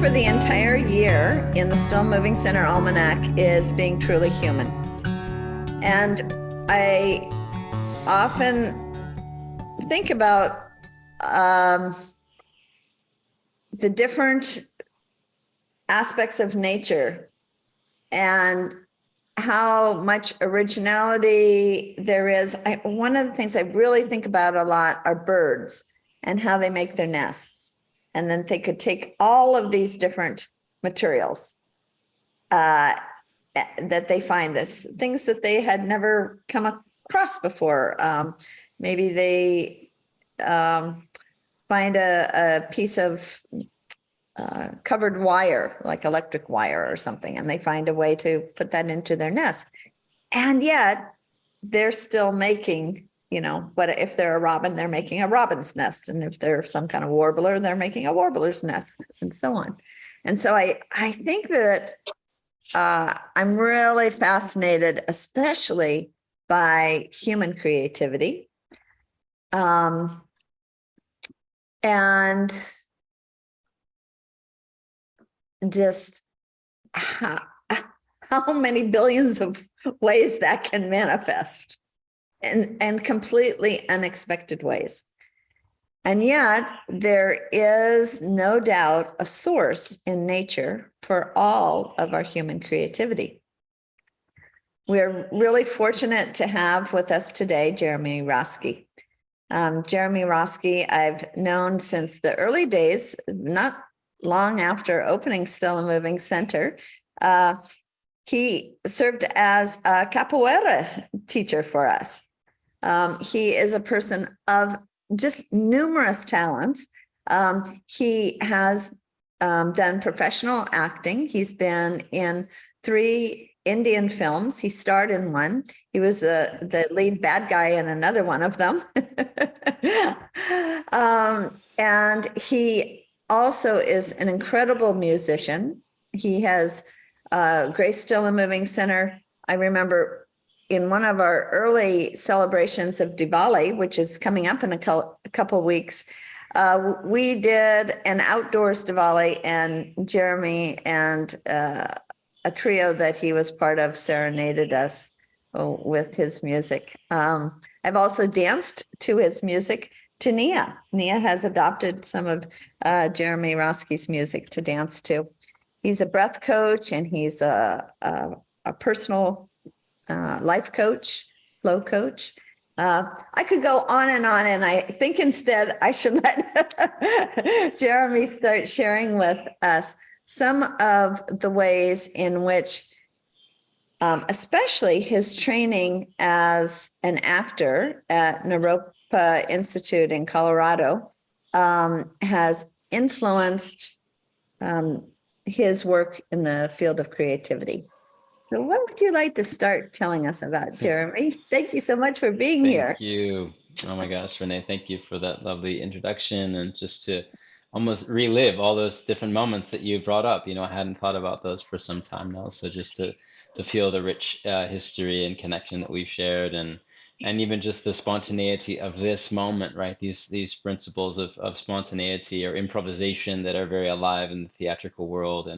for the entire year in the Still Moving Center Almanac is being truly human. And I often think about the different aspects of nature and how much originality there is. One of the things I really think about a lot are birds and how they make their nests. And then they could take all of these different materials that they find, this things that they had never come across before. Maybe they find a piece of covered wire, like electric wire or something, and they find a way to put that into their nest. And yet they're still making, but if they're a robin, they're making a robin's nest. And if they're some kind of warbler, they're making a warbler's nest, and so on. And so I think that I'm really fascinated, especially by human creativity. And just how many billions of ways that can manifest in completely unexpected ways. And yet there is no doubt a source in nature for all of our human creativity. We're really fortunate to have with us today Jeremy Roske. Jeremy Roske, I've known since the early days, not long after opening Still and Moving Center. He served as a capoeira teacher for us. He is a person of just numerous talents. He has done professional acting. He's been in 3 Indian films. He starred in one. He was the lead bad guy in another one of them. And he also is an incredible musician. He has graced Still and Moving Center. I remember in one of our early celebrations of Diwali, which is coming up in a couple weeks, we did an outdoors Diwali, and Jeremy and a trio that he was part of serenaded us with his music. I've also danced to his music to Nia. Nia has adopted some of Jeremy Roske's music to dance to. He's a breath coach, and he's a personal life coach, flow coach. I could go on, and I think instead I should let Jeremy start sharing with us some of the ways in which, especially his training as an actor at Naropa Institute in Colorado, has influenced his work in the field of creativity. So what would you like to start telling us about, Jeremy? Thank you so much for being here. Thank you. Oh my gosh, Renee, thank you for that lovely introduction, and just to almost relive all those different moments that you brought up. I hadn't thought about those for some time now. So just to feel the rich history and connection that we've shared, and even just the spontaneity of this moment, right? These principles of spontaneity or improvisation that are very alive in the theatrical world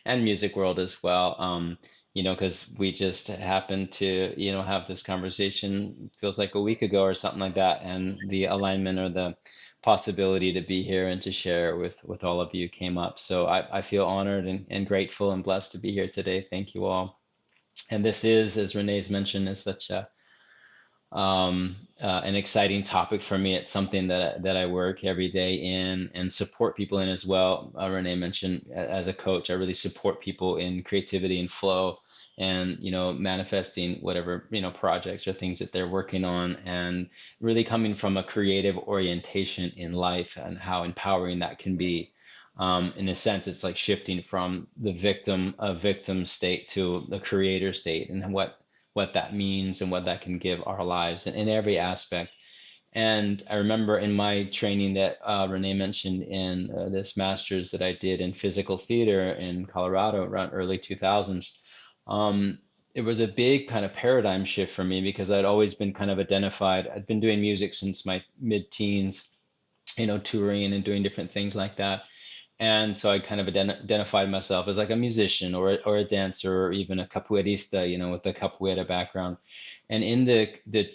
and music world as well. Because we just happened to, have this conversation, feels like a week ago or something like that, and the alignment or the possibility to be here and to share with all of you came up. So I feel honored and grateful and blessed to be here today. Thank you all. And this is, as Renee's mentioned, is such an exciting topic for me. It's something that I work every day in and support people in as well. Renee mentioned, as a coach, I really support people in creativity and flow, and manifesting whatever projects or things that they're working on, and really coming from a creative orientation in life, and how empowering that can be. In a sense, it's like shifting from the victim state to the creator state, and what that means and what that can give our lives in every aspect. And I remember in my training that Renee mentioned in this master's that I did in physical theater in Colorado around early 2000s. It was a big kind of paradigm shift for me, because I'd always been kind of identified. I'd been doing music since my mid-teens, touring and doing different things like that. And so I kind of identified myself as like a musician or a dancer or even a capoeirista, with a capoeira background. And in the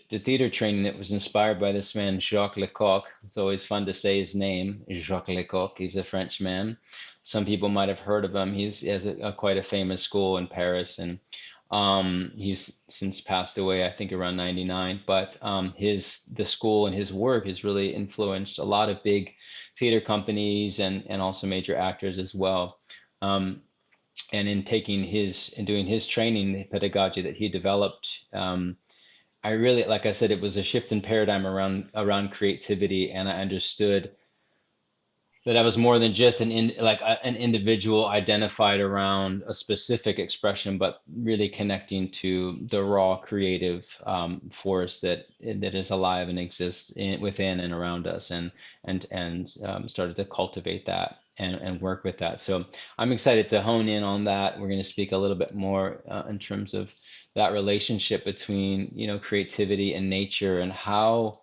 theater training that was inspired by this man, Jacques Lecoq. It's always fun to say his name, Jacques Lecoq. He's a French man. Some people might have heard of him. He has a quite a famous school in Paris, and he's since passed away, I think around 99. But the school and his work has really influenced a lot of big theater companies and also major actors as well. Um, and in taking his and doing his training, the pedagogy that he developed, I really, like I said, it was a shift in paradigm around creativity, and I understood that I was more than just an individual identified around a specific expression, but really connecting to the raw creative force that is alive and exists within and around us, and started to cultivate that and work with that. So I'm excited to hone in on that. We're going to speak a little bit more in terms of that relationship between creativity and nature, and how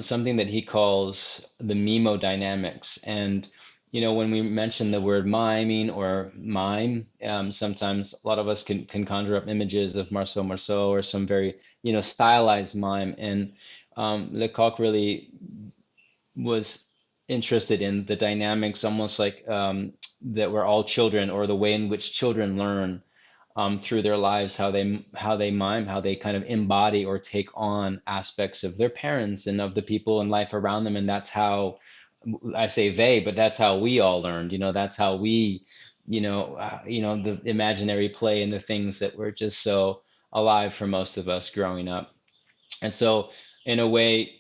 something that he calls the mimodynamics. And when we mention the word miming or mime, sometimes a lot of us can conjure up images of Marceau Marceau or some very stylized mime. And Lecoq really was interested in the dynamics, almost like that we're all children, or the way in which children learn through their lives, how they mime, how they kind of embody or take on aspects of their parents and of the people in life around them. And that's how, I say they, but that's how we all learned. That's how we, the imaginary play and the things that were just so alive for most of us growing up. And so, in a way,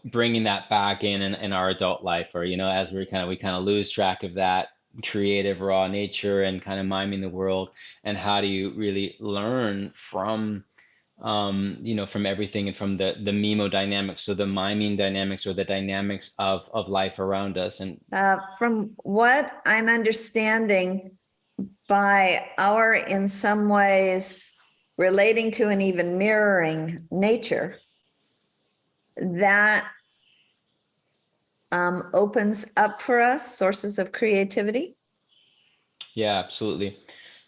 bringing that back in our adult life, or as we kind of lose track of that creative raw nature and kind of miming the world, and how do you really learn from everything, and from the mimodynamics, so the miming dynamics, or the dynamics of life around us. And From what I'm understanding, by our, in some ways, relating to and even mirroring nature, that opens up for us sources of creativity. yeah, absolutely.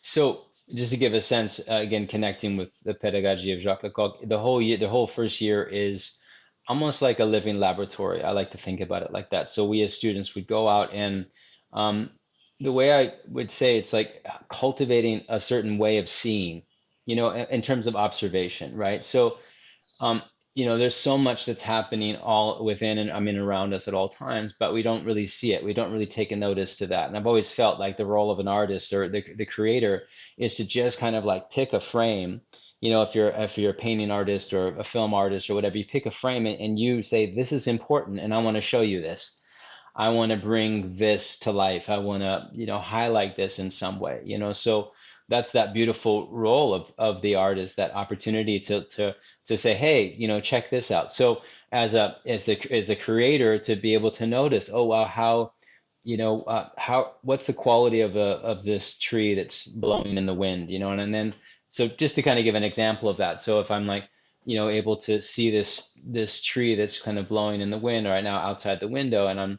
So just to give a sense, again, connecting with the pedagogy of Jacques Lecoq, the whole year, the whole first year is almost like a living laboratory. I like to think about it like that. So we as students would go out, and um, the way I would say, it's like cultivating a certain way of seeing, in terms of observation, right? So um, there's so much that's happening all within and around us at all times, but we don't really see it. We don't really take a notice to that. And I've always felt like the role of an artist, or the creator, is to just kind of like pick a frame. If you're a painting artist or a film artist or whatever, you pick a frame, and you say, this is important, and I want to show you this. I want to bring this to life. I want to, highlight this in some way, So that's that beautiful role of the artist, that opportunity to say, hey, check this out. So as a creator, to be able to notice, oh wow, how what's the quality of this tree that's blowing in the wind, and then, so just to kind of give an example of that. So if I'm like, able to see this tree that's kind of blowing in the wind right now outside the window, and I'm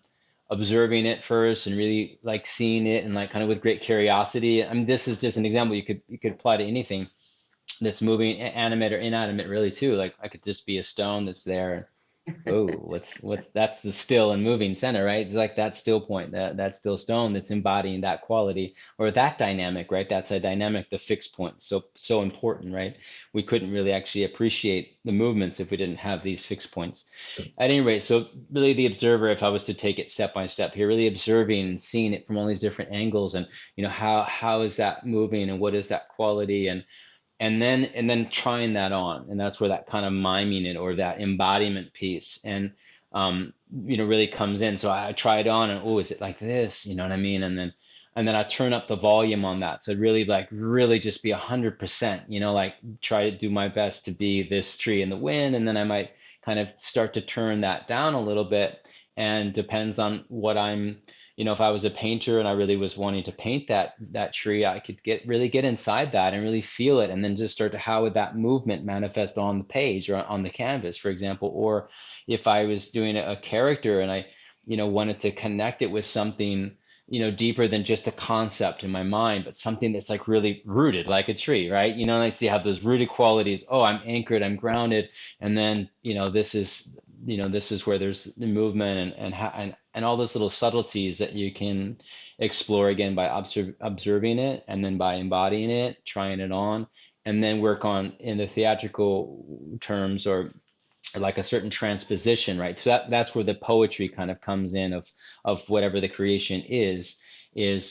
observing it first and really like seeing it, and like kind of with great curiosity. I mean, this is just an example you could apply to anything that's moving, animate or inanimate, really too. Like I could just be a stone that's there. Oh, what's that's the still and moving center, right? It's like that still point, that still stone that's embodying that quality, or that dynamic, right? That's a dynamic, the fixed point. So important, right? We couldn't really actually appreciate the movements if we didn't have these fixed points. At any rate, so really the observer, if I was to take it step by step here, really observing and seeing it from all these different angles, and how is that moving, and what is that quality, and then trying that on. And that's where that kind of miming it, or that embodiment piece, and really comes in. So I try it on, and oh, is it like this, you know what I mean? And then I turn up the volume on that, so really just be 100%, like try to do my best to be this tree in the wind. And then I might kind of start to turn that down a little bit, and depends on what I'm, if I was a painter and I really was wanting to paint that tree, I could get inside that and really feel it, and then just start to, how would that movement manifest on the page or on the canvas, for example. Or if I was doing a character, and I wanted to connect it with something deeper than just a concept in my mind, but something that's like really rooted, like a tree, right? I see how those rooted qualities. Oh, I'm anchored, I'm grounded, and then this is where there's the movement and all those little subtleties that you can explore again by observing it, and then by embodying it, trying it on, and then work on in the theatrical terms, or like a certain transposition, right? So that's where the poetry kind of comes in of whatever the creation is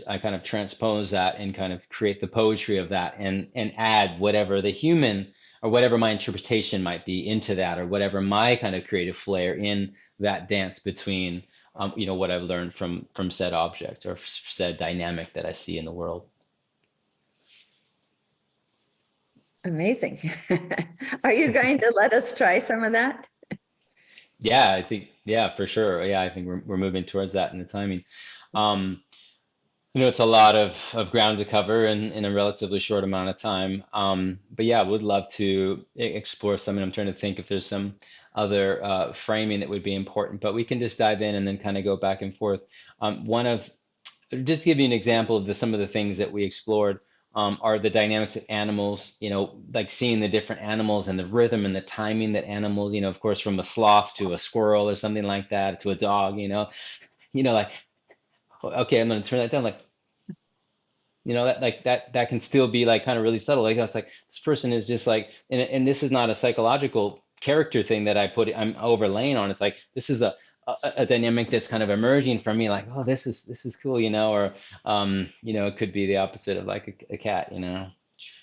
I kind of transpose that and kind of create the poetry of that, and add whatever the human or whatever my interpretation might be into that, or whatever my kind of creative flair in that dance between what I've learned from said object or said dynamic that I see in the world. Amazing. Are you going to let us try some of that? Yeah, I think, yeah, for sure. Yeah, I think we're moving towards that in the timing. Um, it's a lot of ground to cover in a relatively short amount of time. But yeah, I would love to explore some, and I'm trying to think if there's some other framing that would be important, but we can just dive in and then kind of go back and forth. Just to give you an example of some of the things that we explored, are the dynamics of animals, like seeing the different animals and the rhythm and the timing that animals, of course, from a sloth to a squirrel or something like that, to a dog, like, okay, I'm going to turn that down. Like, that like that can still be like kind of really subtle. Like I was like, this person is just like, and this is not a psychological character thing that I'm overlaying on. It's like this is a dynamic that's kind of emerging from me. Like, oh, this is cool, or it could be the opposite of like a cat, the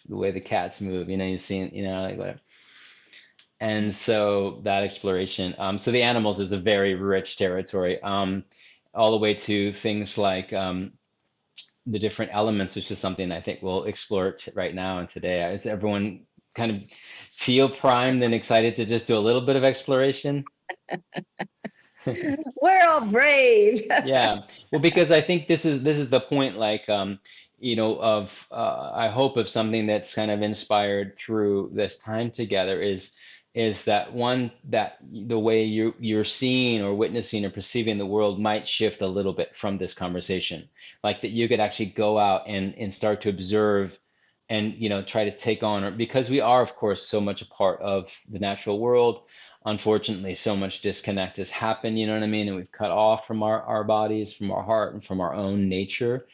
way the cats move. You've seen, like whatever. And so that exploration. So the animals is a very rich territory. All the way to things like the different elements, which is something I think we'll explore right now and today. Is everyone kind of feel primed and excited to just do a little bit of exploration? We're all brave. Yeah, well, because I think this is the point, like of I hope of something that's kind of inspired through this time together is that one that the way you're seeing or witnessing or perceiving the world might shift a little bit from this conversation, like that you could actually go out and start to observe and try to take on, or because we are of course so much a part of the natural world. Unfortunately, so much disconnect has happened, you know what I mean? And we've cut off from our bodies, from our heart, and from our own nature.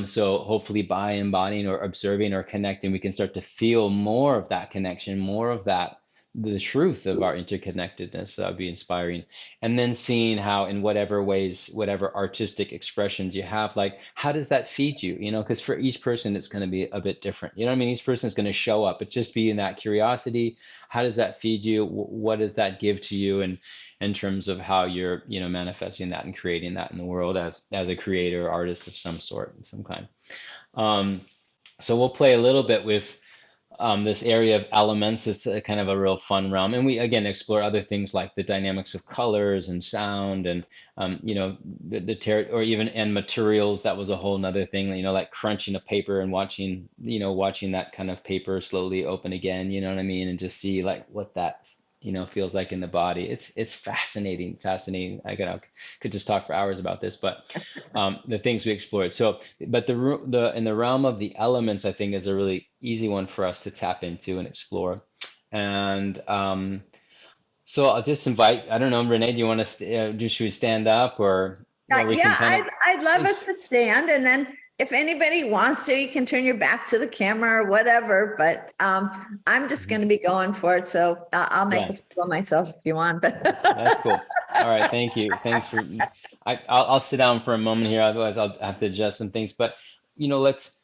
So hopefully by embodying or observing or connecting, we can start to feel more of that connection, more of that, the truth of our interconnectedness. That would be inspiring. And then seeing how, in whatever ways, whatever artistic expressions you have, like how does that feed you? Because for each person, it's going to be a bit different. You know what I mean? Each person is going to show up, but just be in that curiosity. How does that feed you? What does that give to you? And in terms of how you're, manifesting that and creating that in the world as a creator, or artist of some sort, some kind. Um, so we'll play a little bit with this area of elements. Is kind of a real fun realm, and we again explore other things like the dynamics of colors and sound, and or even and materials. That was a whole nother thing, like crunching a paper and watching that kind of paper slowly open again, you know what I mean, and just see like what that feels like in the body. It's fascinating. Could just talk for hours about this, but the things we explored. So, but the in the realm of the elements, I think is a really easy one for us to tap into and explore. And so I'll just invite. I don't know, Renee, do you want to should we stand up, or we can Yeah, kind of. I'd love us to stand, and then if anybody wants to, you can turn your back to the camera or whatever, but I'm just going to be going for it. So I'll make Yeah, a fool of myself if you want, but that's cool. All right, thank you. Thanks for. I'll sit down for a moment here. Otherwise, I'll have to adjust some things. But let's.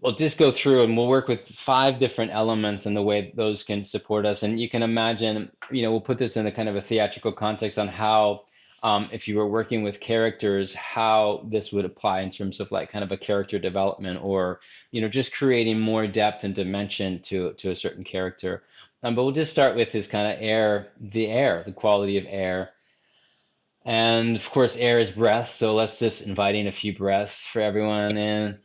We'll just go through and we'll work with 5 different elements and the way those can support us. And you can imagine, we'll put this in a kind of a theatrical context on how, if you were working with characters, how this would apply in terms of like kind of a character development, or, just creating more depth and dimension to a certain character. But we'll just start with this kind of the quality of air. And of course, air is breath. So let's just inviting a few breaths for everyone in.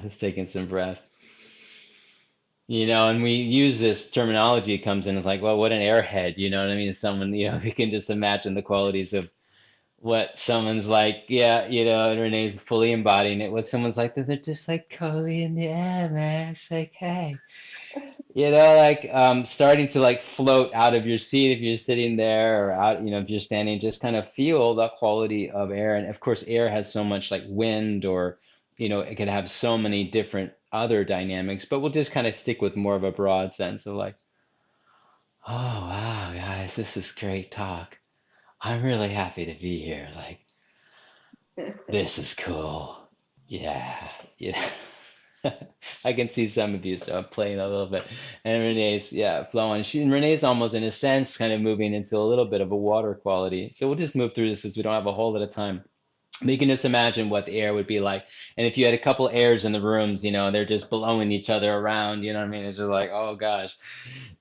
Just taking some breath. And we use this terminology, it comes in, it's like, well, what an airhead, you know what I mean? Someone, we can just imagine the qualities of what someone's like, yeah, and Renee's fully embodying it. What someone's like, they're just like totally in the air, man. It's like, hey, like starting to like float out of your seat if you're sitting there, or out, if you're standing, just kind of feel the quality of air. And of course, air has so much like wind, or it could have so many different other dynamics, but we'll just kind of stick with more of a broad sense of like, oh wow, guys, this is great talk. I'm really happy to be here. Like, this is cool. Yeah, yeah. I can see some of you, so I'm playing a little bit. And Renee's, yeah, flowing. Renee's almost in a sense kind of moving into a little bit of a water quality. So we'll just move through this since we don't have a whole lot of time. But you can just imagine what the air would be like. And if you had a couple airs in the rooms, they're just blowing each other around, you know what I mean? It's just like, oh gosh,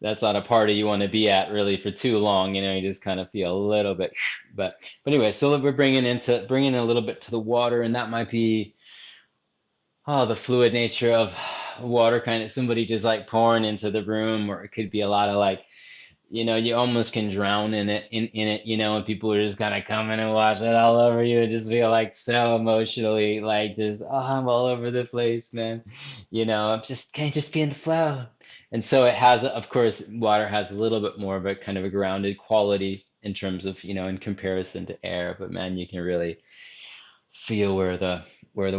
that's not a party you want to be at really for too long, you just kind of feel a little bit, but anyway, so we're bringing in a little bit to the water, and that might be, oh, the fluid nature of water, kind of somebody just like pouring into the room, or it could be a lot of like, you almost can drown in it, and people are just kind of coming and watch it all over you and just feel like so emotionally like just, oh, I'm all over the place, man. I'm just, can I just be in the flow? And so it has, of course, water has a little bit more of a kind of a grounded quality in terms of, in comparison to air, but man, you can really feel where the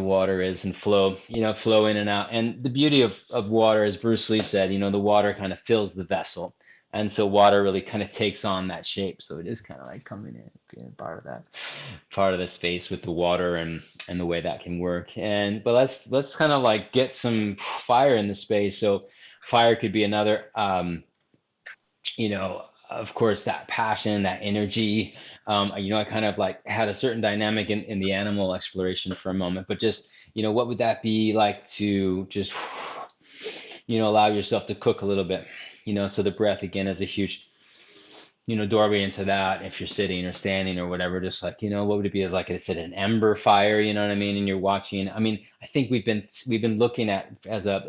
water is and flow in and out. And the beauty of water, as Bruce Lee said, the water kind of fills the vessel. And so water really kind of takes on that shape. So it is kind of like coming in, being part of that, part of the space with the water, and the way that can work. But let's kind of like get some fire in the space. So fire could be another, of course, that passion, that energy. I kind of like had a certain dynamic in the animal exploration for a moment, but just, what would that be like to just, allow yourself to cook a little bit, so the breath again is a huge, doorway into that. If you're sitting or standing or whatever, just like, what would it be as, like I said, an ember fire, you know what I mean? And you're watching, I mean, I think we've been looking at as a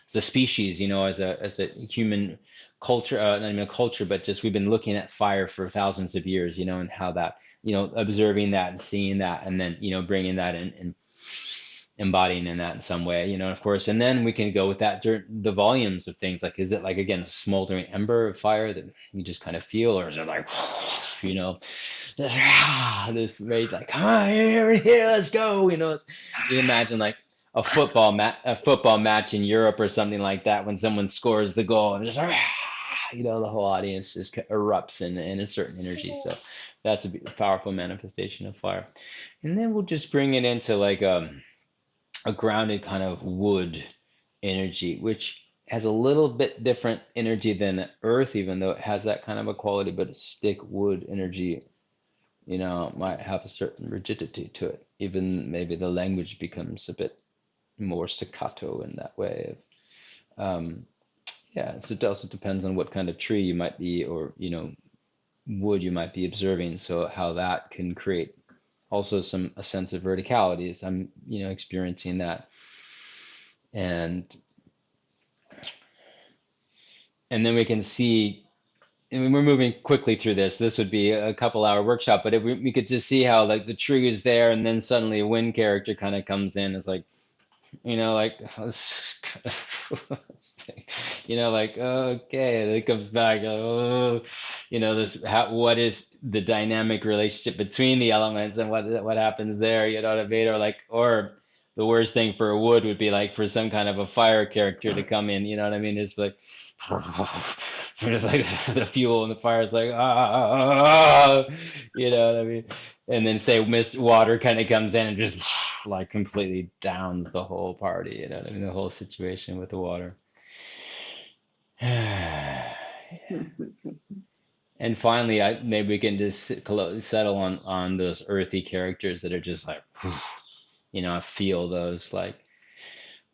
species, as a human culture, not even a culture, but just we've been looking at fire for thousands of years, and how that, observing that and seeing that, and then, bringing that in and embodying in that in some way, of course. And then we can go with that, the volumes of things. Like, is it like, again, a smoldering ember of fire that you just kind of feel, or is it like, you know, this rage, like, come on, here, let's go. You imagine like a football match in Europe or something like that, when someone scores the goal and just, the whole audience just erupts in a certain energy. So that's a powerful manifestation of fire. And then we'll just bring it into like a grounded kind of wood energy, which has a little bit different energy than earth, even though it has that kind of a quality, but a stick wood energy, might have a certain rigidity to it. Even maybe the language becomes a bit more staccato in that way. Yeah, so it also depends on what kind of tree you might be, or, wood you might be observing. So how that can create also a sense of verticality as I'm, experiencing that. And then we can see, and we're moving quickly through this. This would be a couple-hour workshop, but if we could just see how like the tree is there, and then suddenly a wind character kind of comes in. It's like, like, like, okay, and it comes back. Oh, what is the dynamic relationship between the elements, and what happens there? What I mean? Or the worst thing for a wood would be like for some kind of a fire character to come in. You know what I mean? It's like, like the fuel and the fire is like, you know what I mean? And then say mist water kind of comes in and just like completely downs the whole party, you know what I mean? The whole situation with the water. And finally, maybe we can just settle on those earthy characters that are just like, I feel those, like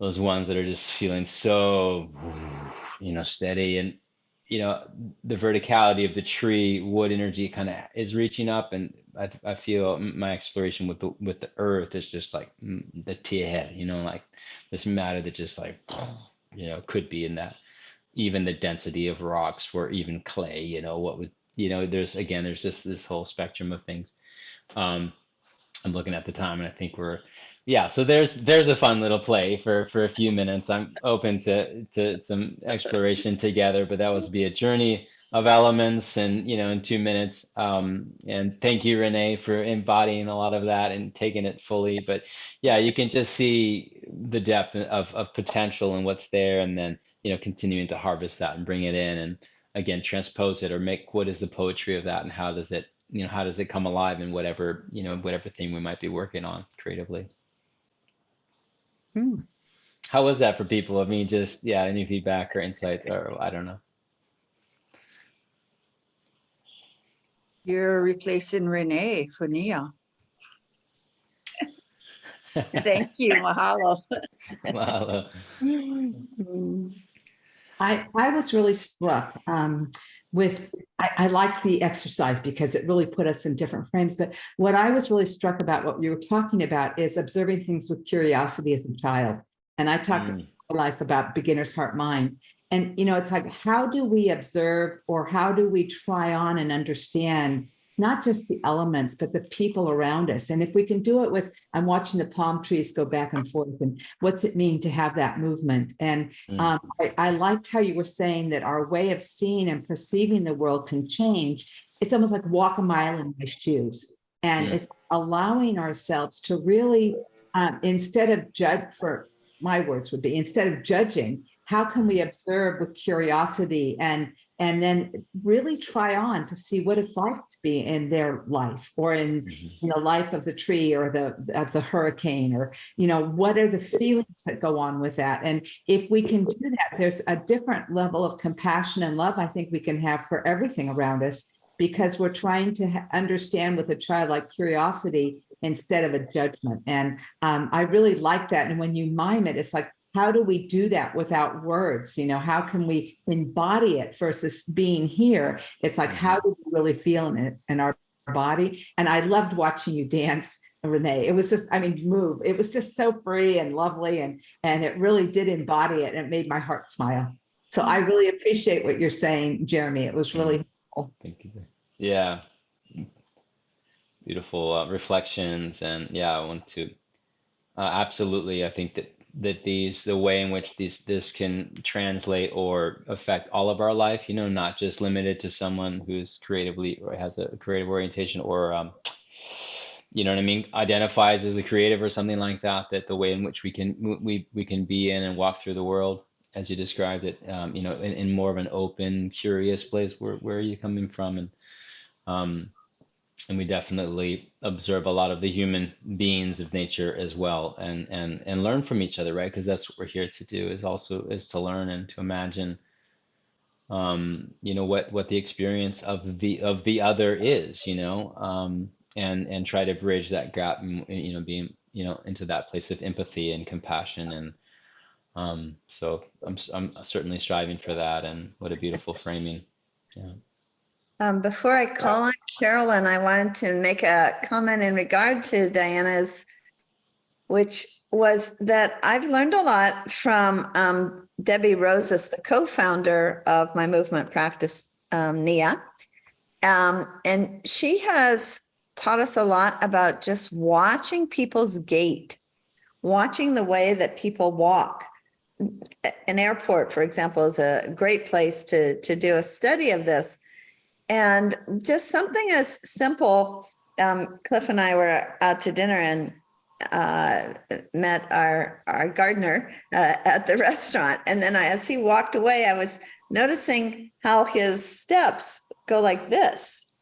those ones that are just feeling so, steady. And the verticality of the tree wood energy kind of is reaching up, and I feel my exploration with the earth is just like, the tear, like this matter that just like, could be in that, even the density of rocks, or even clay, what would, there's just this whole spectrum of things. I'm looking at the time and I think yeah, so there's a fun little play for a few minutes. I'm open to some exploration together, but that was be a journey of elements and in 2 minutes. And thank you, Renee, for embodying a lot of that and taking it fully. But yeah, you can just see the depth of potential and what's there, and then continuing to harvest that and bring it in and again transpose it or make what is the poetry of that and how does it come alive in whatever thing we might be working on creatively. Hmm. How was that for people? I mean, just yeah, any feedback or insights, or I don't know. You're replacing Renee for Nia. Thank you. Mahalo. Mahalo. I was really struck with, I like the exercise because it really put us in different frames. But what I was really struck about what you were talking about is observing things with curiosity as a child. And I talk in life about beginner's heart mind. And, it's like, how do we observe or how do we try on and understand not just the elements, but the people around us? And if we can do it with, I'm watching the palm trees go back and forth, and what's it mean to have that movement? And I liked how you were saying that our way of seeing and perceiving the world can change. It's almost like walk a mile in my shoes. And it's allowing ourselves to really, instead of judge, for my words would be, instead of judging, how can we observe with curiosity and then really try on to see what it's like to be in their life or in life of the tree or the hurricane, or what are the feelings that go on with that. And if we can do that, there's a different level of compassion and love I think we can have for everything around us, because we're trying to understand with a childlike curiosity instead of a judgment. And I really like that. And when you mime it, it's like, how do we do that without words? How can we embody it versus being here? It's like, how do we really feel in our body? And I loved watching you dance, Renee. It was just, move. It was just so free and lovely. And it really did embody it. And it made my heart smile. So I really appreciate what you're saying, Jeremy. It was really helpful. Thank you. Yeah. Beautiful reflections. And yeah, I want to absolutely, I think that the way in which this can translate or affect all of our life, not just limited to someone who's creatively or has a creative orientation or you know what I mean, identifies as a creative or something like that, that the way in which we can be in and walk through the world as you described it, in more of an open, curious place. Where are you coming from? And we definitely observe a lot of the human beings of nature as well, and learn from each other, right? Because that's what we're here to do, is to learn and to imagine, what the experience of the other is, and try to bridge that gap, and being, into that place of empathy and compassion, and so I'm certainly striving for that, and what a beautiful framing, yeah. Before I call on Carolyn, I wanted to make a comment in regard to Diana's, which was that I've learned a lot from Debbie Roses, the co-founder of my movement practice, Nia. And she has taught us a lot about just watching people's gait, watching the way that people walk. An airport, for example, is a great place to do a study of this. And just something as simple, Cliff and I were out to dinner and met our gardener at the restaurant. And then as he walked away, I was noticing how his steps go like this.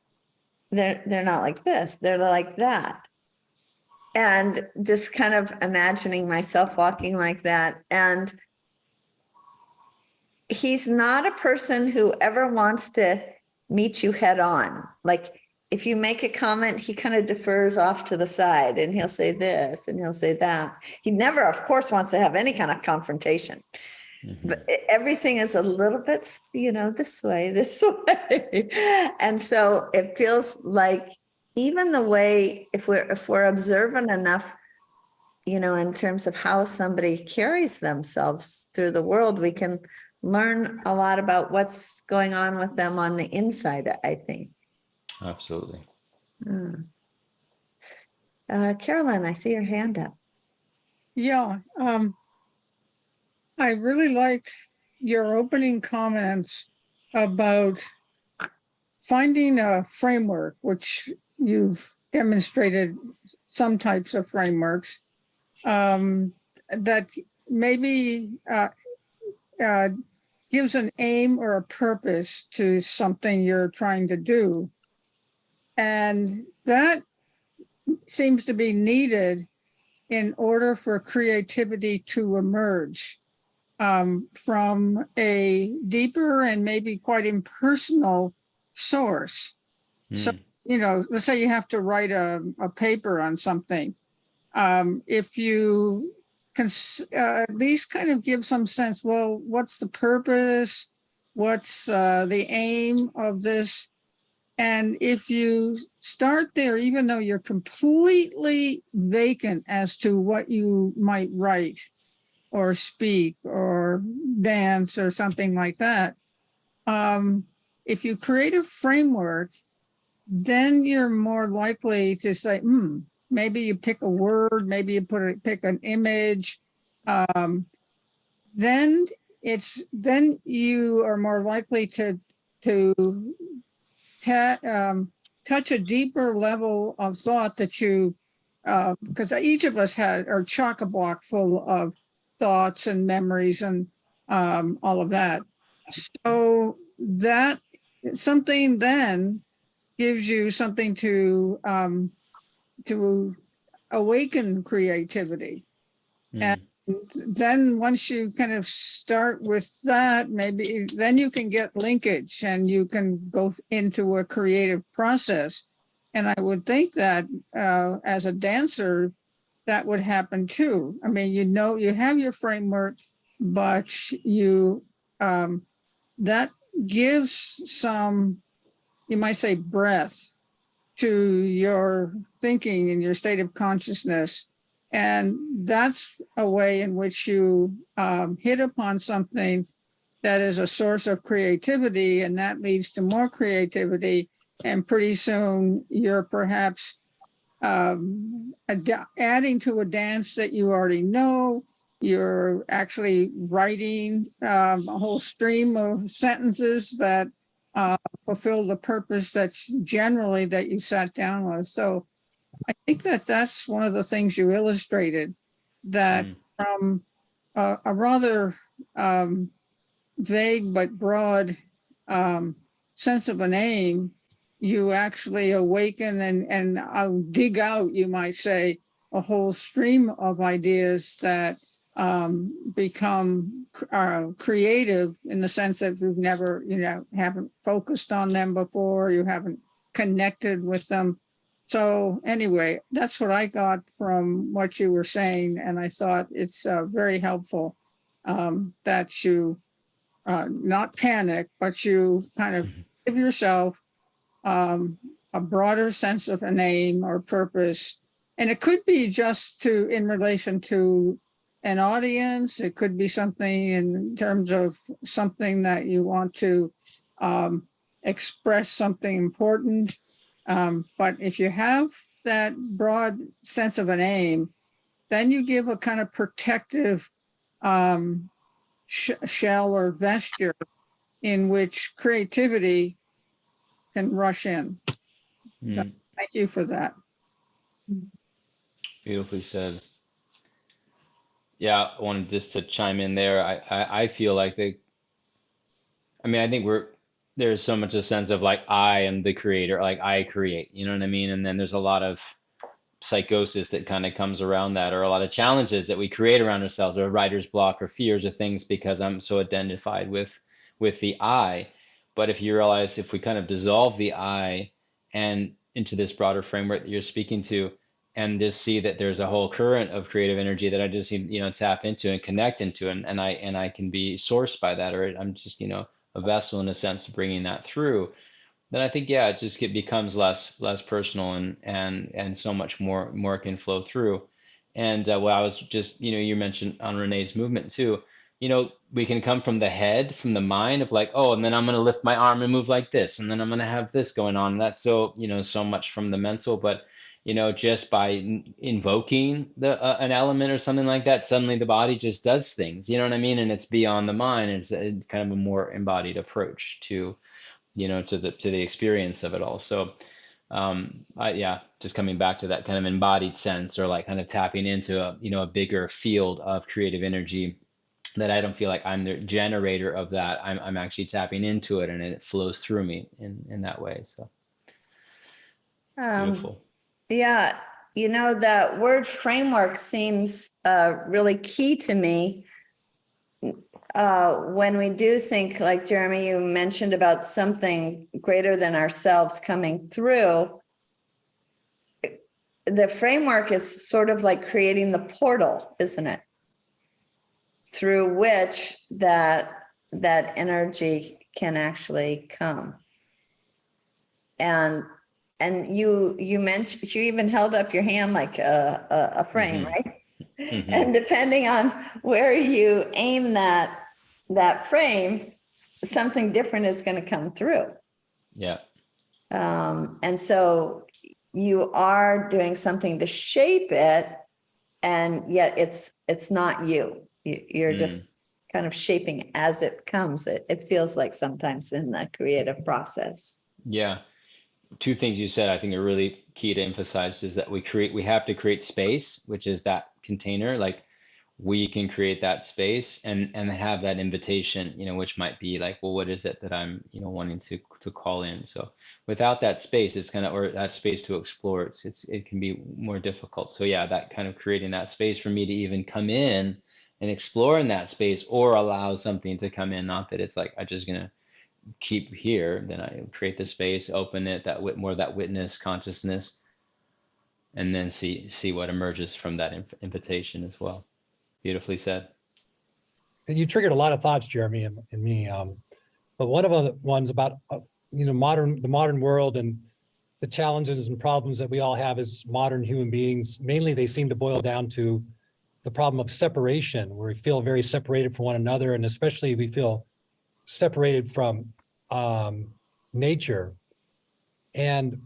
They're not like this, they're like that. And just kind of imagining myself walking like that. And he's not a person who ever wants to meet you head on. Like if you make a comment, he kind of defers off to the side and he'll say this and he'll say that. He never, of course, wants to have any kind of confrontation. But everything is a little bit, this way. And so it feels like even the way, if we're observant enough, in terms of how somebody carries themselves through the world, we can learn a lot about what's going on with them on the inside, I think. Absolutely. Carolyn, I see your hand up. Yeah, I really liked your opening comments about finding a framework, which you've demonstrated some types of frameworks, that maybe gives an aim or a purpose to something you're trying to do. And that seems to be needed in order for creativity to emerge from a deeper and maybe quite impersonal source. So, let's say you have to write a paper on something. If you can at least kind of give some sense, well, what's the purpose? What's the aim of this? And if you start there, even though you're completely vacant as to what you might write or speak or dance or something like that, if you create a framework, then you're more likely to say, maybe you pick a word, maybe you pick an image. Then you are more likely to touch a deeper level of thought that you, because each of us are chock-a-block full of thoughts and memories and all of that. So that something then gives you something to awaken creativity. And then once you kind of start with that, maybe then you can get linkage and you can go into a creative process. And I would think that as a dancer, that would happen too. I mean, you have your framework, but that gives some, you might say, breath to your thinking and your state of consciousness. And that's a way in which you hit upon something that is a source of creativity, and that leads to more creativity. And pretty soon you're perhaps adding to a dance that you already know. You're actually writing a whole stream of sentences that fulfill the purpose that you sat down with. So I think that's one of the things you illustrated, that from a rather vague but broad sense of an aim, you actually awaken and dig out, you might say, a whole stream of ideas that become creative in the sense that you've never, haven't focused on them before, you haven't connected with them. So anyway, that's what I got from what you were saying. And I thought it's very helpful that you not panic, but you kind of give yourself a broader sense of an aim or purpose. And it could be just in relation to an audience. It could be something in terms of something that you want to express something important. But if you have that broad sense of an aim, then you give a kind of protective shell or vesture in which creativity can rush in. Thank you for that. Beautifully said. Yeah, I wanted just to chime in there. I feel like I think there's so much a sense of like, I am the creator, like I create, you know what I mean? And then there's a lot of psychosis that kind of comes around that, or a lot of challenges that we create around ourselves, or writer's block, or fears, or things, because I'm so identified with the I. But if you realize, if we kind of dissolve the I and into this broader framework that you're speaking to, and just see that there's a whole current of creative energy that I just need, tap into and connect into, and I can be sourced by that, or I'm just, a vessel in a sense, bringing that through, then I think, yeah, it just becomes less personal, and so much more can flow through. And what I was just, you mentioned on Renee's movement too, we can come from the head, from the mind of like, oh, and then I'm going to lift my arm and move like this, and then I'm going to have this going on. And that's so, so much from the mental. But you know, just by invoking an element or something like that, suddenly the body just does things, you know what I mean? And it's beyond the mind. It's kind of a more embodied approach to, you know, to the experience of it all. So yeah, just coming back to that kind of embodied sense, or like kind of tapping into a, you know, a bigger field of creative energy, that I don't feel like I'm the generator of that. I'm actually tapping into it, and it flows through me in that way. So beautiful. Yeah, you know, that word framework seems really key to me. When we do think, like Jeremy, you mentioned about something greater than ourselves coming through, the framework is sort of like creating the portal, isn't it? Through which that energy can actually come. And you mentioned, you even held up your hand like a frame, right? And depending on where you aim that frame, something different is going to come through. Yeah. And so you are doing something to shape it, and yet it's not you. You're just kind of shaping as it comes. It feels like sometimes in the creative process. Yeah. Two things you said I think are really key to emphasize is that we have to create space, which is that container. Like, we can create that space and have that invitation, you know, which might be like, well, what is it that I'm, you know, wanting to call in? So without that space, it's kind of, or that space to explore, it can be more difficult. So yeah, that kind of creating that space for me to even come in and explore in that space, or allow something to come in. Not that it's like I'm just gonna keep here. Then I create the space, open it, more that witness consciousness, and then see what emerges from that invitation as well. Beautifully said. You triggered a lot of thoughts, Jeremy, and me. But one of the ones about you know, the modern world and the challenges and problems that we all have as modern human beings. Mainly, they seem to boil down to the problem of separation, where we feel very separated from one another, and especially we feel separated from nature. And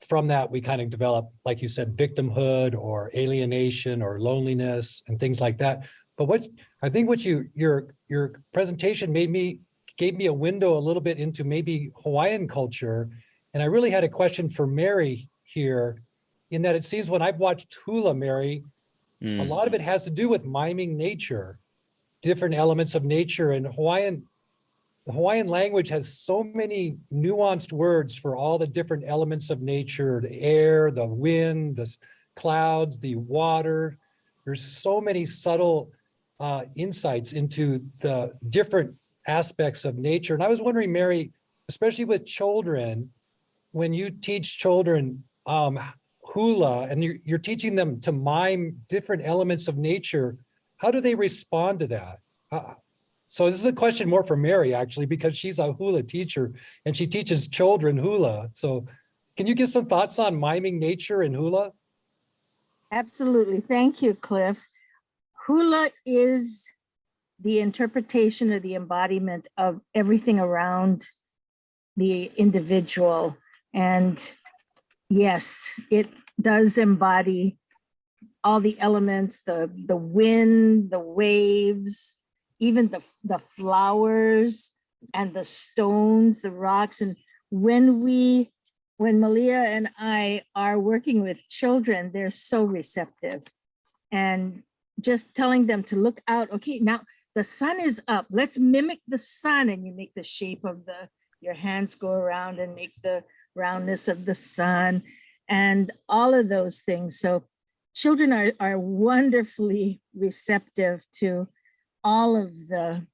from that, we kind of develop, like you said, victimhood or alienation or loneliness and things like that. But what I think your presentation gave me a window a little bit into maybe Hawaiian culture. And I really had a question for Mary here, in that it seems when I've watched hula, Mary, a lot of it has to do with miming nature, different elements of nature. And the Hawaiian language has so many nuanced words for all the different elements of nature: the air, the wind, the clouds, the water. There's so many subtle insights into the different aspects of nature. And I was wondering, Mary, especially with children, when you teach children hula and you're teaching them to mime different elements of nature, how do they respond to that? So this is a question more for Mary, actually, because she's a hula teacher and she teaches children hula. So can you give some thoughts on miming nature and hula? Absolutely. Thank you, Cliff. Hula is the interpretation or the embodiment of everything around the individual. And yes, it does embody all the elements, the wind, the waves, even the flowers and the stones, the rocks. And when Malia and I are working with children, they're so receptive. And just telling them to look out, okay, now the sun is up, let's mimic the sun. And you make the shape of your hands go around and make the roundness of the sun and all of those things. So children are wonderfully receptive to all of the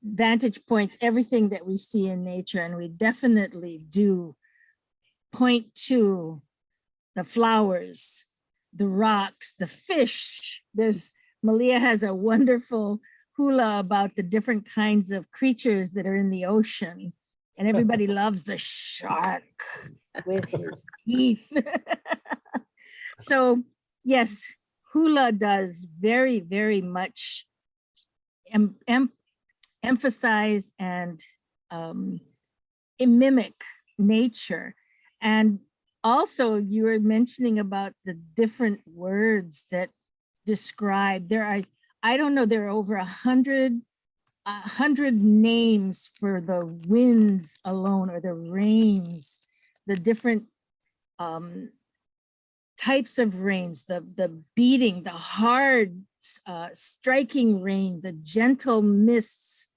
vantage points, everything that we see in nature. And we definitely do point to the flowers, the rocks, the fish. Malia has a wonderful hula about the different kinds of creatures that are in the ocean. And everybody loves the shark with his teeth. So yes, hula does very, very much emphasize and mimic nature. And also you were mentioning about the different words that describe, I don't know, there are over 100 names for the winds alone, or the rains, the different types of rains, the beating, the hard striking rain, the gentle mists,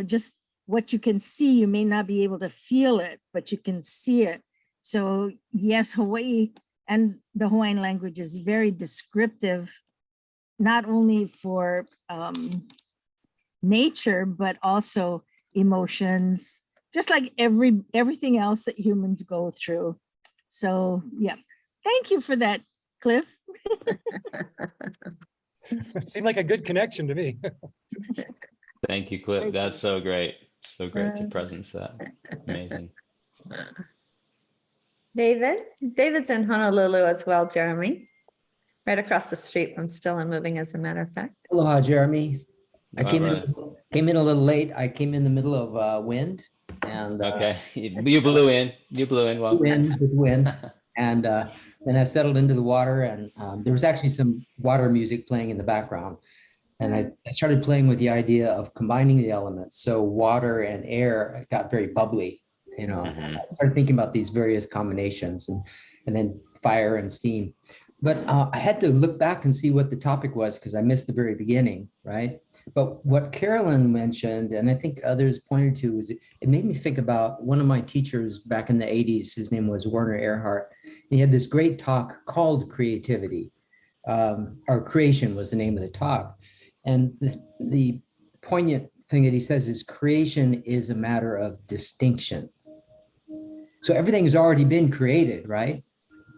just what you can see. You may not be able to feel it, but you can see it. So yes, Hawaii and the Hawaiian language is very descriptive, not only for nature, but also emotions, just like everything else that humans go through. So yeah, thank you for that, Cliff. It seemed like a good connection to me. Thank you, Cliff. Thank That's you. so great. So great to Uh, presence that. Amazing. David's in Honolulu as well, Jeremy. Right across the street from Still and Moving, as a matter of fact. Aloha, Jeremy. I All came right. in a little late. I came in the middle of wind and Okay. You blew in. You blew in. Well. wind, and then I settled into the water, and there was actually some water music playing in the background. And I started playing with the idea of combining the elements. So water and air got very bubbly, Mhm. I started thinking about these various combinations, and then fire and steam. But I had to look back and see what the topic was, because I missed the very beginning, right? But what Carolyn mentioned, and I think others pointed to, is it made me think about one of my teachers back in the 80s. His name was Werner Erhard. He had this great talk called Creativity, or Creation was the name of the talk. And the poignant thing that he says is creation is a matter of distinction. So everything has already been created, right?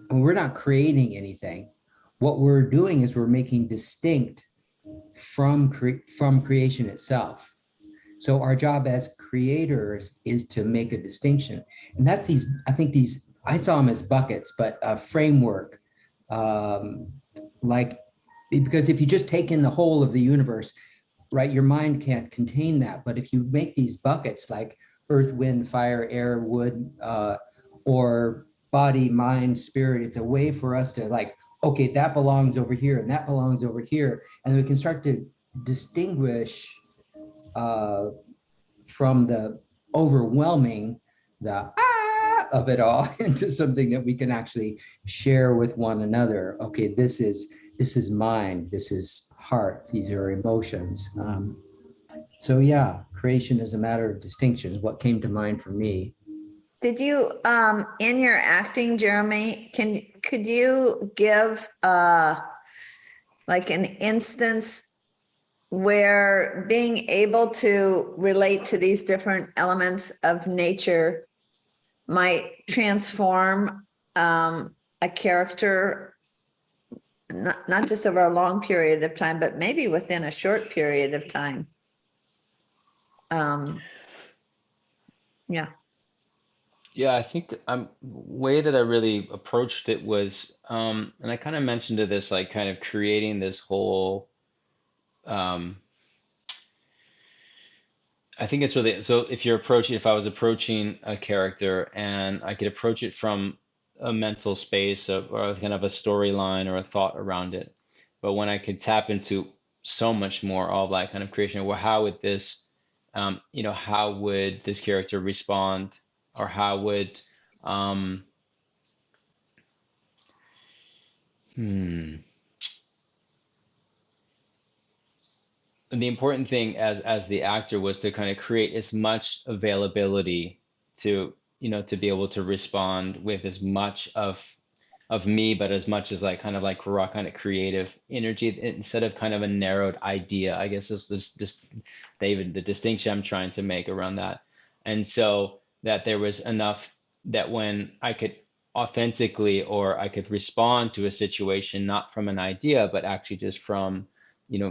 And we're not creating anything. What we're doing is we're making distinct from creation itself. So our job as creators is to make a distinction. And that's I saw them as buckets, but a framework, because if you just take in the whole of the universe, right, your mind can't contain that. But if you make these buckets like earth, wind, fire, air, wood, or body, mind, spirit, it's a way for us to okay, that belongs over here and that belongs over here. And we can start to distinguish from the overwhelming, of it all into something that we can actually share with one another. Okay, this is mind, this is heart, these are emotions. So yeah, creation is a matter of distinctions, what came to mind for me. Did you, in your acting, Jeremy, could you give like an instance where being able to relate to these different elements of nature might transform a character, not just over a long period of time, but maybe within a short period of time? Yeah. Yeah, I think way that I really approached it was, and I kind of mentioned to this, like kind of creating this whole, I think it's really, so if I was approaching a character and I could approach it from a mental space or kind of a storyline or a thought around it, but when I could tap into so much more of that kind of creation, well, how would this, how would this character respond? Or how would the important thing as the actor was to kind of create as much availability to to be able to respond with as much of me, but as much as kind of raw kind of creative energy instead of kind of a narrowed idea. I guess is this David, the distinction I'm trying to make around that. And so that there was enough that when I could authentically, or I could respond to a situation, not from an idea, but actually just from,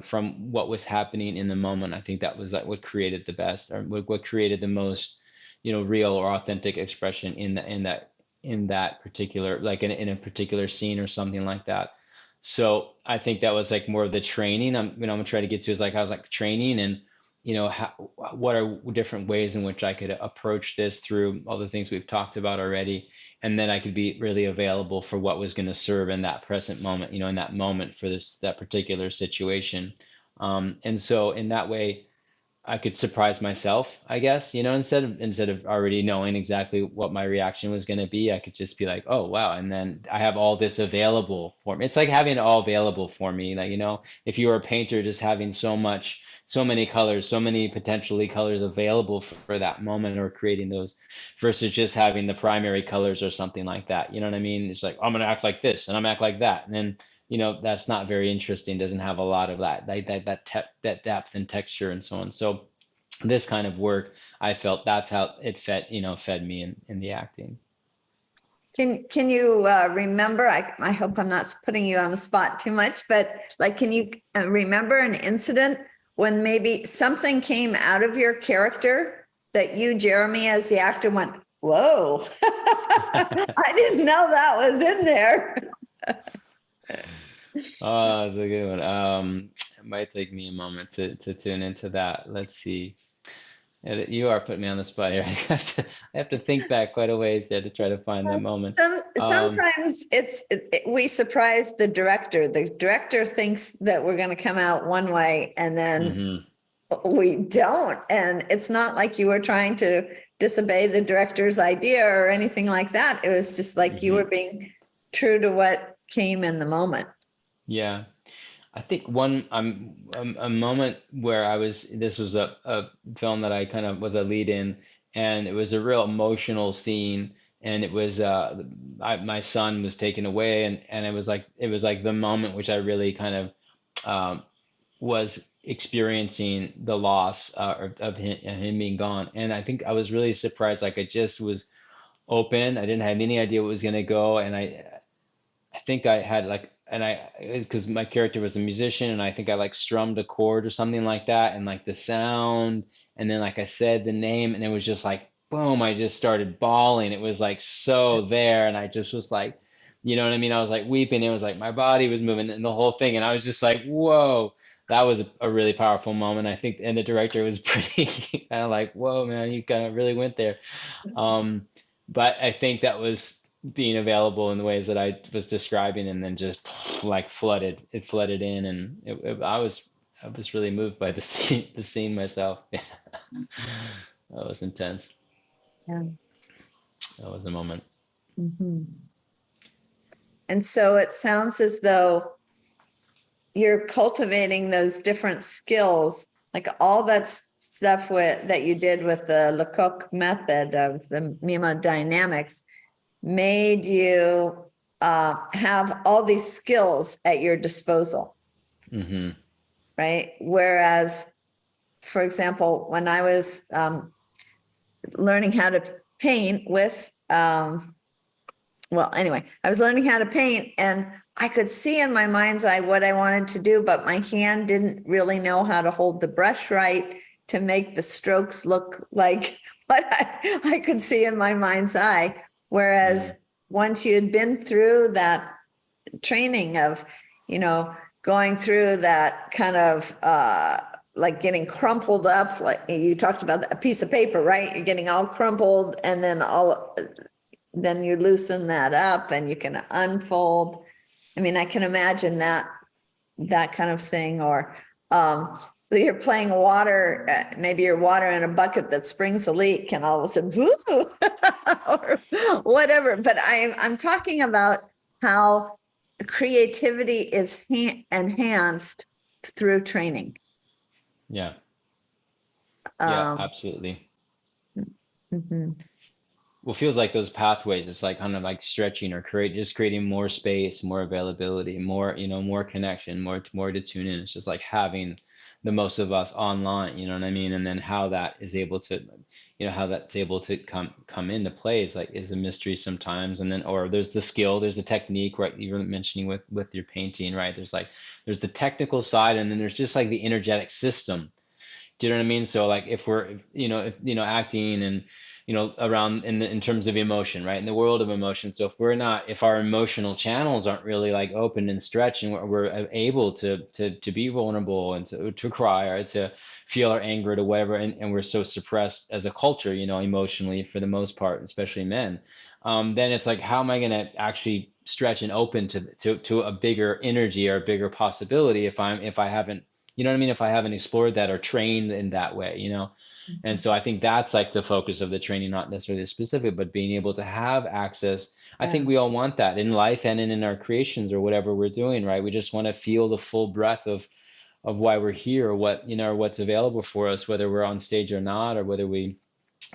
from what was happening in the moment. I think that was what created the best, or what created the most, real or authentic expression in that particular, in a particular scene or something like that. So I think that was more of the training I'm gonna try to get to, is I was training, you know, what are different ways in which I could approach this through all the things we've talked about already. And then I could be really available for what was going to serve in that present moment, you know, in that moment for that particular situation. And so in that way, I could surprise myself, I guess, you know, instead of already knowing exactly what my reaction was going to be, I could just be like, oh, wow. And then I have all this available for me. It's like having it all available for me. Like, you know, if you were a painter, just having so many colors, so many potentially colors available for that moment, or creating those versus just having the primary colors or something like that. You know what I mean? It's like, I'm going to act like this and I'm gonna act like that. And then, you know, that's not very interesting, doesn't have a lot of that depth and texture and so on. So this kind of work, I felt that's how it fed me in the acting. Can you remember, I hope I'm not putting you on the spot too much, but like, can you remember an incident when maybe something came out of your character that you, Jeremy, as the actor went, whoa, I didn't know that was in there. Oh, that's a good one. It might take me a moment to tune into that. Let's see. Yeah, you are putting me on the spot here. I have to think back quite a ways there to try to find that moment. Sometimes we surprise the director. The director thinks that we're going to come out one way, and then we don't. And it's not like you were trying to disobey the director's idea or anything like that. It was just like you were being true to what came in the moment. Yeah. I think a moment where this was a film that I kind of was a lead in, and it was a real emotional scene, and it was my son was taken away, and it was like the moment which I really kind of was experiencing the loss of him being gone. And I think I was really surprised. Like, I just was open. I didn't have any idea what was going to go, and I think I had like, and because my character was a musician, and I think I like strummed a chord or something like that, and like the sound, and then like I said the name, and it was just like boom, I just started bawling. It was like so there, and I just was like, you know what I mean? I was like weeping. It was like my body was moving and the whole thing, and I was just like, whoa, that was a really powerful moment. I think, and the director was pretty kind of like, whoa, man, you kind of really went there. But I think that was being available in the ways that I was describing, and then just like flooded in, and I was really moved by the scene myself. That was intense. Yeah. That was a moment. And so it sounds as though you're cultivating those different skills, like all that stuff that you did with the Lecoq method of the Mimodynamics made you have all these skills at your disposal, right? Whereas, for example, when I was learning how to paint with, I was learning how to paint, and I could see in my mind's eye what I wanted to do, but my hand didn't really know how to hold the brush right to make the strokes look like what I could see in my mind's eye. Whereas once you had been through that training of, going through that kind of like getting crumpled up, like you talked about a piece of paper, right? You're getting all crumpled, and then you loosen that up and you can unfold. I mean, I can imagine that kind of thing. Or you're playing water, maybe you're water in a bucket that springs a leak, and all of a sudden, whoo, or whatever. But I'm talking about how creativity is enhanced through training. Yeah. Yeah, absolutely. Well, it feels like those pathways, it's like kind of like stretching or creating more space, more availability, more, more connection, more to tune in. It's just like having the most of us online, you know what I mean? And then how that is able to, how that's able to come into play is a mystery sometimes. And then, or there's the skill, there's the technique, right? You were mentioning with your painting, right? There's the technical side, and then there's just like the energetic system. Do you know what I mean? So like if we're, acting and, around in terms of emotion, right? In the world of emotion. So if our emotional channels aren't really like open and stretched, and we're able to be vulnerable and to cry or to feel our anger to whatever, and we're so suppressed as a culture, emotionally for the most part, especially men, then it's like, how am I going to actually stretch and open to a bigger energy or a bigger possibility if I haven't, you know what I mean? If I haven't explored that or trained in that way. And so I think that's like the focus of the training, not necessarily specific, but being able to have access. I think we all want that in life and in our creations or whatever we're doing, right? We just want to feel the full breadth of why we're here, or or what's available for us, whether we're on stage or not, or whether we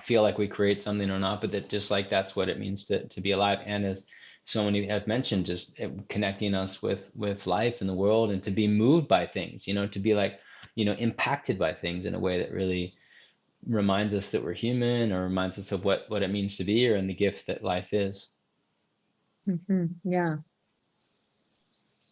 feel like we create something or not, but that just like that's what it means to be alive. And as so many have mentioned, just connecting us with life and the world, and to be moved by things, to be like, impacted by things in a way that really reminds us that we're human, or reminds us of what it means to be here and the gift that life is. Yeah.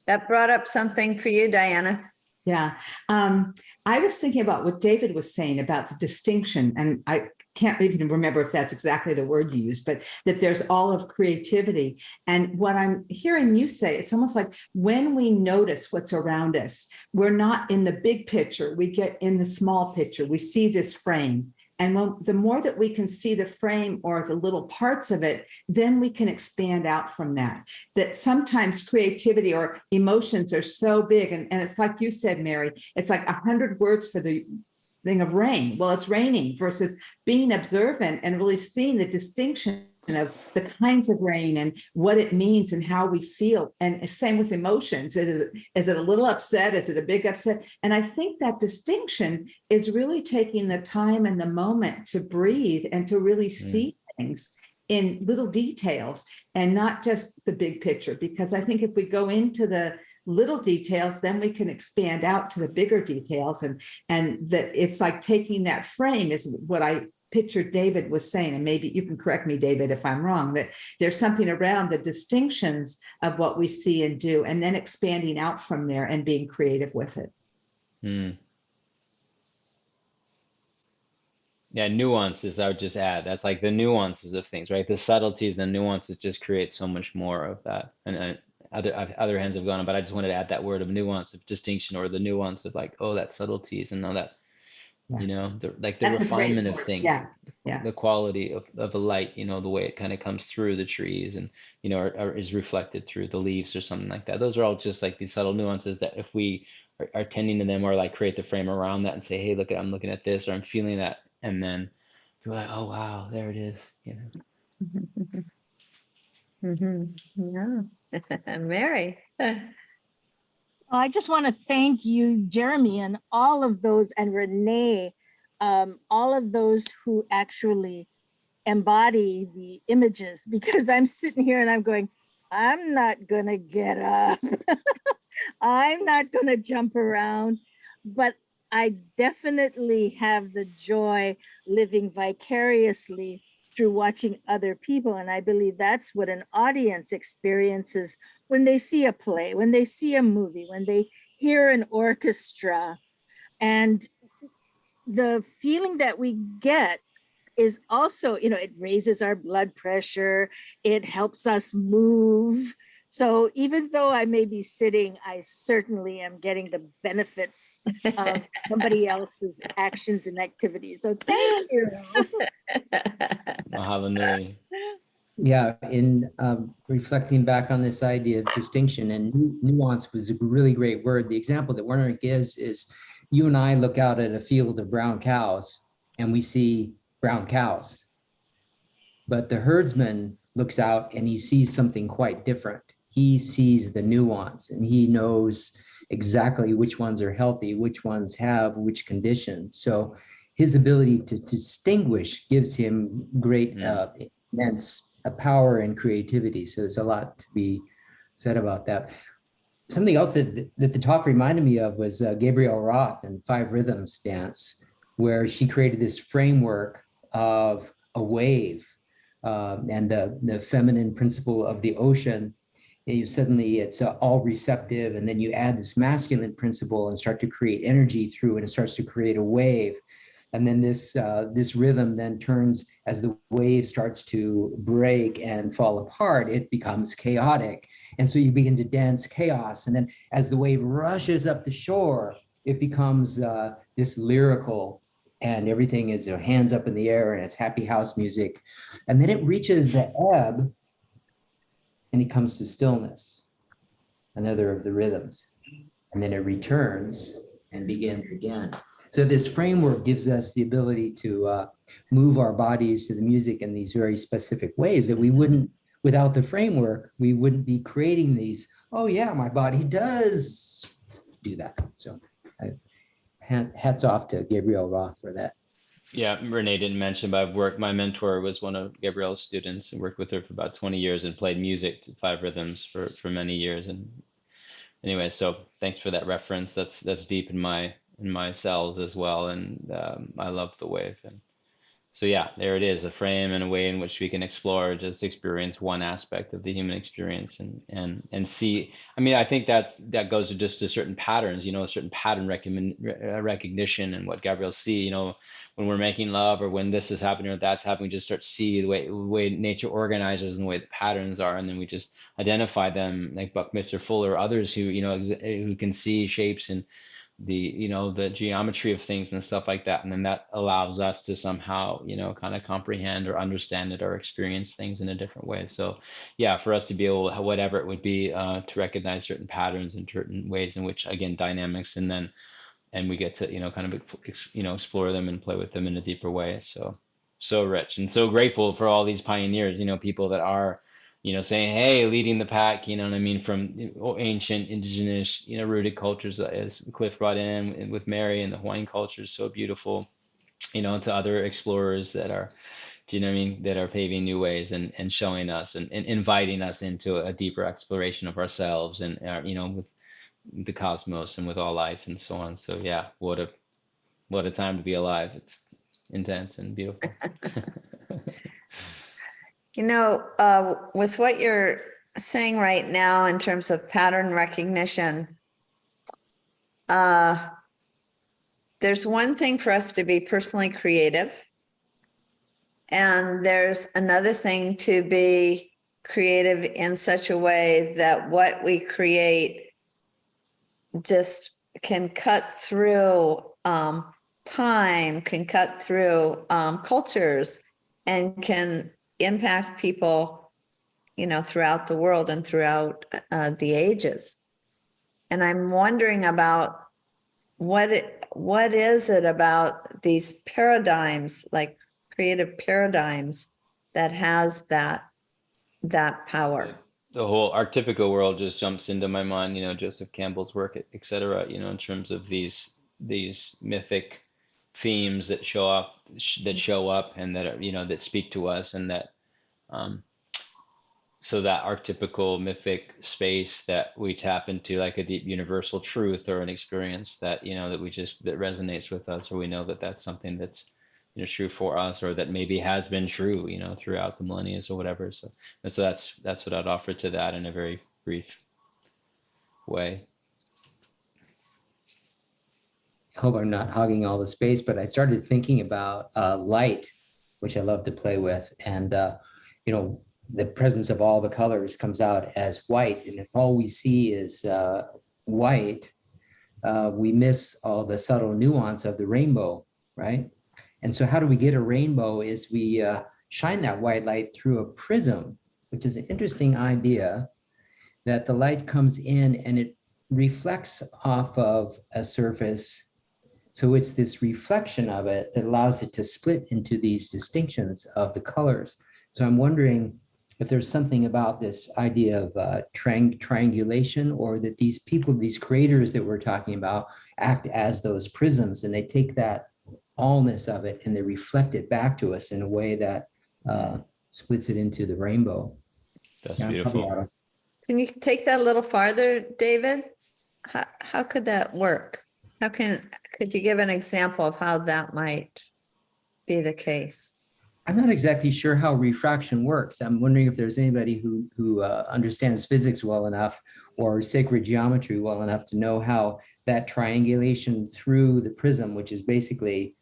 That brought up something for you, Diana. Yeah. I was thinking about what David was saying about the distinction, and I can't even remember if that's exactly the word you used, but that there's all of creativity. And what I'm hearing you say, it's almost like when we notice what's around us, we're not in the big picture, we get in the small picture, we see this frame. And the more that we can see the frame or the little parts of it, then we can expand out from that. That sometimes creativity or emotions are so big. And it's like you said, Mary, it's like 100 words for the thing of rain. Well, it's raining, versus being observant and really seeing the distinction of the kinds of rain and what it means and how we feel. And same with emotions. Is it a little upset? Is it a big upset? And I think that distinction is really taking the time and the moment to breathe and to really see things in little details and not just the big picture. Because I think if we go into the little details, then we can expand out to the bigger details. And that it's like taking that frame is what I picture David was saying, and maybe you can correct me, David, if I'm wrong, that there's something around the distinctions of what we see and do, and then expanding out from there and being creative with it. Yeah, nuances, I would just add. That's like the nuances of things, right? The subtleties, the nuances just create so much more of that. And other hands have gone on, but I just wanted to add that word of nuance, of distinction, or the nuance of like, oh, that subtleties, and all that. The That's refinement of things, yeah. the quality of the light, the way it kind of comes through the trees and, or is reflected through the leaves or something like that. Those are all just like these subtle nuances that if we are tending to them, or like create the frame around that and say, hey, look, I'm looking at this, or I'm feeling that. And then you're like, oh, wow, there it is. Yeah. Mary. I just want to thank you, Jeremy, and all of those, and Renee, all of those who actually embody the images, because I'm sitting here and I'm going, I'm not going to get up. I'm not going to jump around, but I definitely have the joy living vicariously through watching other people. And I believe that's what an audience experiences when they see a play, when they see a movie, when they hear an orchestra. And the feeling that we get is also, it raises our blood pressure, it helps us move. So even though I may be sitting, I certainly am getting the benefits of somebody else's actions and activities. So thank you. Hallelujah. Yeah, in reflecting back on this idea of distinction, and nuance was a really great word. The example that Werner gives is you and I look out at a field of brown cows and we see brown cows. But the herdsman looks out and he sees something quite different. He sees the nuance and he knows exactly which ones are healthy, which ones have which conditions. So his ability to distinguish gives him great, immense power and creativity. So there's a lot to be said about that. Something else that the talk reminded me of was Gabrielle Roth and 5 Rhythms dance, where she created this framework of a wave and the feminine principle of the ocean. And suddenly it's all receptive, and then you add this masculine principle and start to create energy through, and it starts to create a wave. And then this rhythm then turns, as the wave starts to break and fall apart, it becomes chaotic. And so you begin to dance chaos. And then as the wave rushes up the shore, it becomes this lyrical, and everything is hands up in the air, and it's happy house music. And then it reaches the ebb, and it comes to stillness, another of the rhythms. And then it returns and begins again. So this framework gives us the ability to move our bodies to the music in these very specific ways that we wouldn't, without the framework, we wouldn't be creating these, oh yeah, my body does do that. So hats off to Gabriel Roth for that. Yeah, Renee didn't mention, but my mentor was one of Gabrielle's students and worked with her for about 20 years and played music to 5 rhythms for many years. And anyway, so thanks for that reference. That's deep in my cells as well. And I love the wave. And so yeah, there it is, a frame and a way in which we can explore, just experience one aspect of the human experience and see. I mean, I think that goes to just to certain patterns, a certain pattern recognition, and what Gabrielle see, when we're making love, or when this is happening or that's happening, we just start to see the way nature organizes and the way the patterns are, and then we just identify them, like Buckminster Fuller or others who who can see shapes and the geometry of things and stuff like that, and then that allows us to somehow kind of comprehend or understand it or experience things in a different way. So yeah, for us to be able, whatever it would be, to recognize certain patterns and certain ways in which, again, dynamics, and we get to kind of explore them and play with them in a deeper way. So rich, and so grateful for all these pioneers, people that are saying, hey, leading the pack, what I mean, from ancient indigenous, rooted cultures, as Cliff brought in with Mary, and the Hawaiian culture is so beautiful, to other explorers that are, do you know what I mean, that are paving new ways and showing us and inviting us into a deeper exploration of ourselves and, with the cosmos and with all life and so on. So yeah, what a time to be alive. It's intense and beautiful. With what you're saying right now in terms of pattern recognition, there's one thing for us to be personally creative, and there's another thing to be creative in such a way that what we create just can cut through time, can cut through cultures, and can impact people, throughout the world and throughout the ages. And I'm wondering about what is it about these paradigms, like creative paradigms, that has that power. The whole archetypical world just jumps into my mind, Joseph Campbell's work, et cetera, in terms of these mythic themes that show up and that are, that speak to us, and that so that archetypical mythic space that we tap into, like a deep universal truth or an experience that that resonates with us, or we know that that's something that's true for us, or that maybe has been true throughout the millennia or whatever. So that's what I'd offer to that in a very brief way. I hope I'm not hogging all the space, but I started thinking about light, which I love to play with. And, the presence of all the colors comes out as white. And if all we see is white, we miss all the subtle nuance of the rainbow, right? And so how do we get a rainbow is we shine that white light through a prism, which is an interesting idea, that the light comes in and it reflects off of a surface. So it's this reflection of it that allows it to split into these distinctions of the colors. So I'm wondering if there's something about this idea of triangulation, or that these people, these creators that we're talking about, act as those prisms, and they take that allness of it and they reflect it back to us in a way that splits it into the rainbow. That's beautiful. Can you take that a little farther, David? How could that work? Could you give an example of how that might be the case? I'm not exactly sure how refraction works. I'm wondering if there's anybody who understands physics well enough, or sacred geometry well enough, to know how that triangulation through the prism, which is basically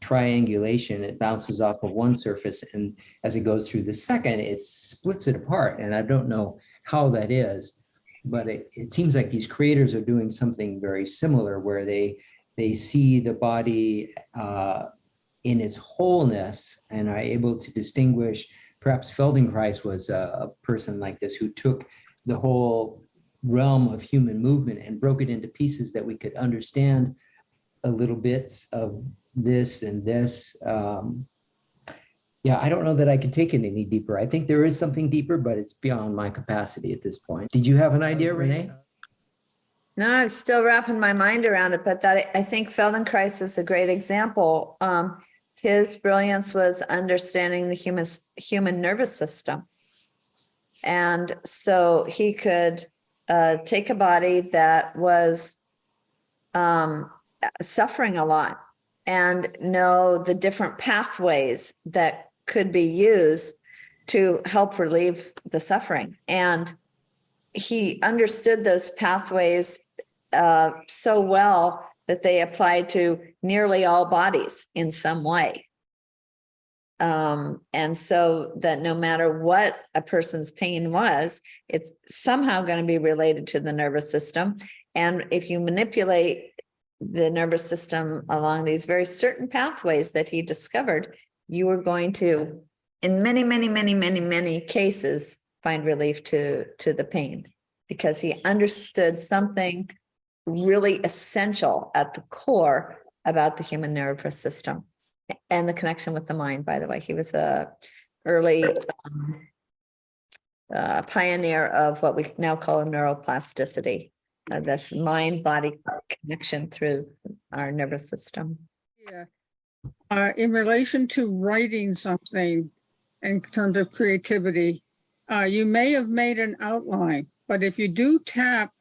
triangulation. It bounces off of one surface, and as it goes through the second, it splits it apart. And I don't know how that is, but it seems like these creators are doing something very similar, where they see the body in its wholeness and are able to distinguish. Perhaps Feldenkrais was a person like this, who took the whole realm of human movement and broke it into pieces that we could understand a little bits of this and this. Yeah, I don't know that I could take it any deeper. I think there is something deeper, but it's beyond my capacity at this point. Did you have an idea, Renee? No, I'm still wrapping my mind around it, but that I think Feldenkrais is a great example. His brilliance was understanding the human nervous system. And so he could take a body that was suffering a lot and know the different pathways that could be used to help relieve the suffering. And he understood those pathways so well that they applied to nearly all bodies in some way. And so that no matter what a person's pain was, it's somehow going to be related to the nervous system. And if you manipulate the nervous system along these very certain pathways that he discovered, you were going to, in many, many, many, many, many cases, find relief to the pain, because he understood something really essential at the core about the human nervous system and the connection with the mind. By the way, he was a early pioneer of what we now call neuroplasticity, this mind-body connection through our nervous system. Yeah. In relation to writing something in terms of creativity, you may have made an outline, but if you do tap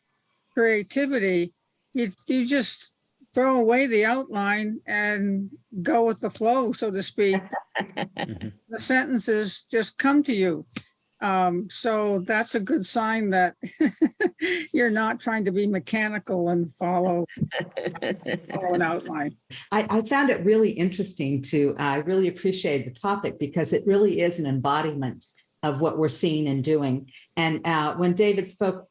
creativity, you just throw away the outline and go with the flow, so to speak. The sentences just come to you. So that's a good sign that you're not trying to be mechanical and follow an outline. I found it really interesting I really appreciate the topic, because it really is an embodiment of what we're seeing and doing. And when David spoke,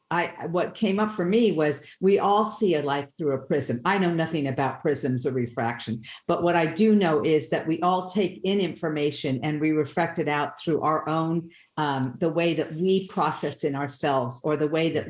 what came up for me was, we all see a life through a prism. I know nothing about prisms or refraction, but what I do know is that we all take in information and we reflect it out through our own, the way that we process in ourselves, or the way that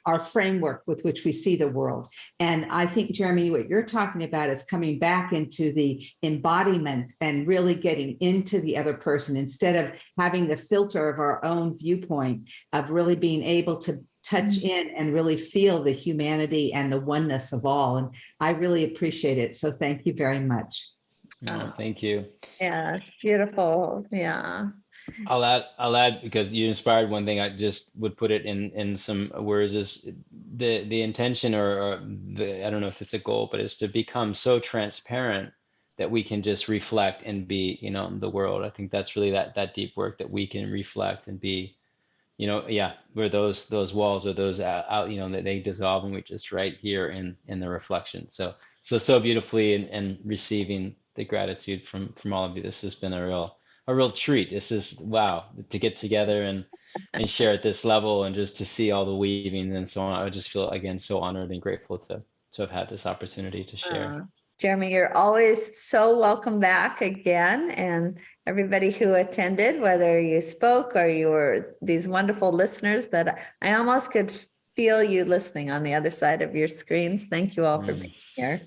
our framework with which we see the world. And I think, Jeremy, what you're talking about is coming back into the embodiment and really getting into the other person, instead of having the filter of our own viewpoint, of really being able to touch in and really feel the humanity and the oneness of all. And I really appreciate it. So thank you very much. Oh, thank you. Yeah, it's beautiful. Yeah. I'll add, because you inspired one thing. I just would put it in some words, is the intention, or I don't know if it's a goal, but it's to become so transparent that we can just reflect and be, the world. I think that's really that deep work, that we can reflect and be, where those walls, or those out, that they dissolve, and we're just right here in the reflection. So beautifully, and receiving the gratitude from all of you. This has been a real treat. This is, wow, to get together and share at this level, and just to see all the weaving and so on. I just feel, again, so honored and grateful to have had this opportunity to share. Jeremy, you're always so welcome back again. And everybody who attended, whether you spoke or you were these wonderful listeners, that I almost could feel you listening on the other side of your screens. Thank you all for being here.